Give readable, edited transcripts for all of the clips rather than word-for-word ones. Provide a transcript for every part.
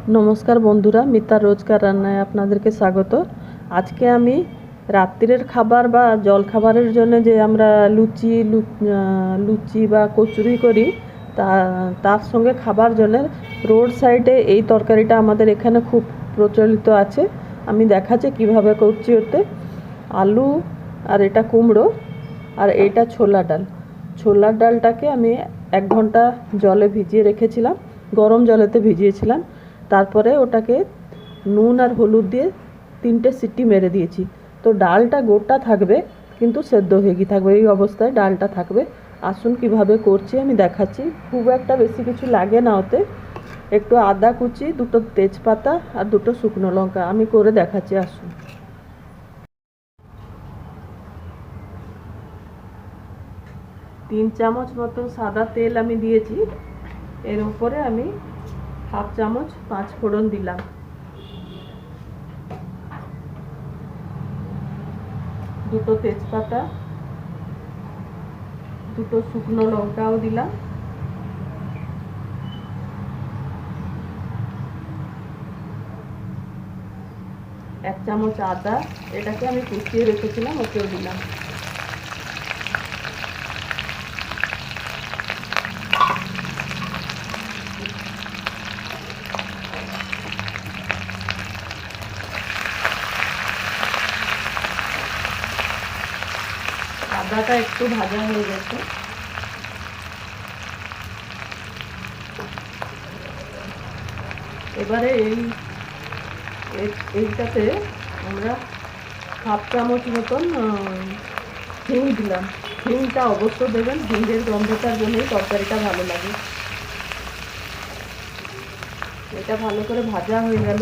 নমস্কার বন্ধুরা, মিতার রোজকার রান্নায় আপনাদেরকে স্বাগত। আজকে আমি রাত্রিরের খাবার বা জল খাবারের জন্য যে আমরা লুচি বা কচুরি করি তার সঙ্গে খাবার জন্য রোড সাইডে এই তরকারিটা আমাদের এখানে খুব প্রচলিত আছে। আমি দেখাচ্ছি কিভাবে করছি। ওতে আলু আর এটা কুমড়ো আর এটা ছোলার ডালটাকে আমি 1 ঘন্টা জলে ভিজিয়ে রেখেছিলাম, গরম জলেতে ভিজিয়েছিলাম। তারপরে ওটাকে নুন আর হলুদ দিয়ে 3টে সিটি মেরে দিয়েছি। তো ডালটা গোটা থাকবে কিন্তু সেদ্ধ হয়ে গিয়ে থাকবে, এই অবস্থায় ডালটা থাকবে। আসুন কিভাবে করছি আমি দেখাচ্ছি। খুব একটা বেশি কিছু লাগে না, ওতে একটু আদা কুচি, 2টো তেজপাতা আর 2টো শুকনো লঙ্কা আমি করে দেখাচ্ছি। আসুন। 3 চামচ মতো সাদা তেল আমি দিয়েছি। এর উপরে আমি 1/2 চামচ 5 ফোড়ন দিলাম, 2টো তেজপাতা, 2টো শুকনো লঙ্কাও দিলাম, 1 চামচ আদা, এটাকে আমি কুচিয়ে রেখেছিলাম, ওকেও দিলাম। আদাটা একটু ভাজা হয়ে গেছে। এবারে এইটাতে আমরা 1/2 চামচ মতন হিং দিলাম। হিংটা অবশ্য দেবেন, হিংয়ের গন্ধটার জন্যই তরকারিটা ভালো লাগে। এটা ভালো করে ভাজা হয়ে গেল।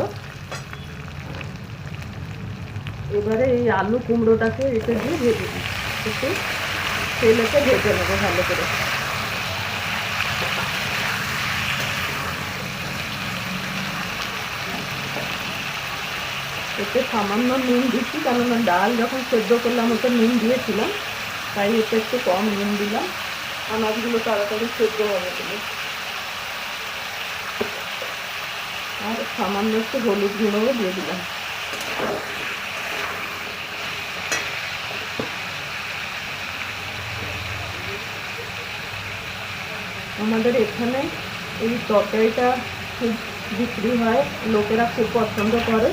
এবারে এই আলু কুমড়োটাকে এটা দিয়ে ভেজে দিই, একটু তেলেতে ভেজে নেবো ভালো করে। এতে সামান্য নুন দিচ্ছি, কেননা ডাল যখন সেদ্ধ করলাম ওতে নুন দিয়েছিলাম, তাই এতে একটু কম নুন দিলাম, আনাজগুলো তাড়াতাড়ি সেদ্ধ হবে বলে। আর সামান্য একটু হলুদ গুঁড়োও দিয়ে দিলাম। আমাদের এখানে এই তরকারিটা খুব বিক্রি হয়, লোকেরা খুব পছন্দ করে।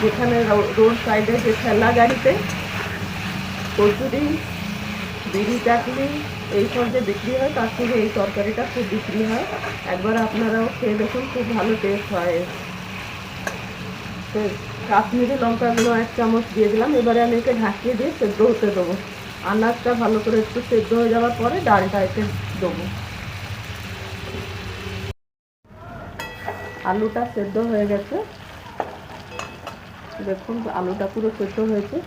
যেখানে রোড সাইডে যে ঠেলা গাড়িতে কচুরি, বিড়ি চাটনি এইসব যে বিক্রি হয়, তার থেকে এই তরকারিটা খুব বিক্রি হয়। একবার আপনারাও খেয়ে দেখুন, খুব ভালো টেস্ট হয়। তো কাশ্মীরি লঙ্কাগুলো 1 চামচ দিয়ে দিলাম। এবারে আমি একে ঢাকিয়ে দিয়ে সেদ্ধ হতে দেবো। আনাজটা ভালো করে একটু সেদ্ধ হয়ে যাওয়ার পরে ডালটা এতে দেবো। আলুটা সেদ্ধ হয়ে গেছে, দেখুন আলুটা পুরো সেদ্ধ হয়েছে।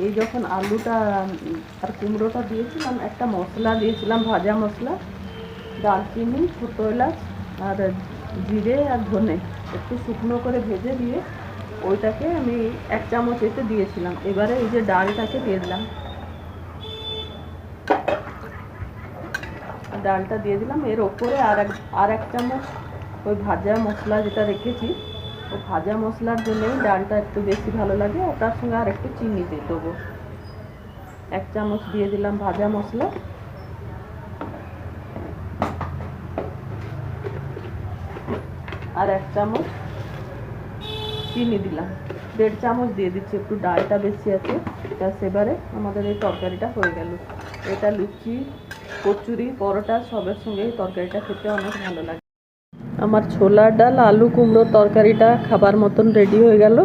এই যখন আলুটা আর কুমড়োটা দিয়েছিলাম, একটা মশলা দিয়েছিলাম, ভাজা মশলা, দারচিনি, ছোটো এলাচ আর জিরে আর ধনে একটু শুকনো করে ভেজে দিয়ে ওইটাকে আমি 1 চামচ এতে দিয়েছিলাম। এবারে এই যে ডালটাকে দিয়ে দিলাম, ডালটা দিয়ে দিলাম। এর ওপরে আর এক চামচ ওই ভাজা মশলা যেটা রেখেছি, ও ভাজা মশলার জন্যই ডালটা একটু বেশি ভালো লাগে। আর তার সঙ্গে আর একটু চিনি দিয়ে দেবো। 1 চামচ দিয়ে দিলাম ভাজা মশলা, আর 1 চামচ চিনি দিলাম। 1.5 চামচ দিয়ে দিচ্ছি, একটু ডালটা বেশি আছে। এবারে আমাদের এই তরকারিটা হয়ে গেল। এটা লুচি, কচুরি, পরোটা সবের সঙ্গে এই তরকারিটা খেতে অনেক ভালো লাগে। আমার ছোলার ডাল আলু কুমড়োর তরকারিটা খাবার মতন রেডি হয়ে গেল।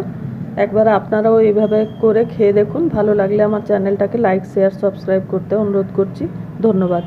একবার আপনারাও এইভাবে করে খেয়ে দেখুন। ভালো লাগলে আমার চ্যানেলটাকে লাইক, শেয়ার, সাবস্ক্রাইব করতে অনুরোধ করছি। ধন্যবাদ।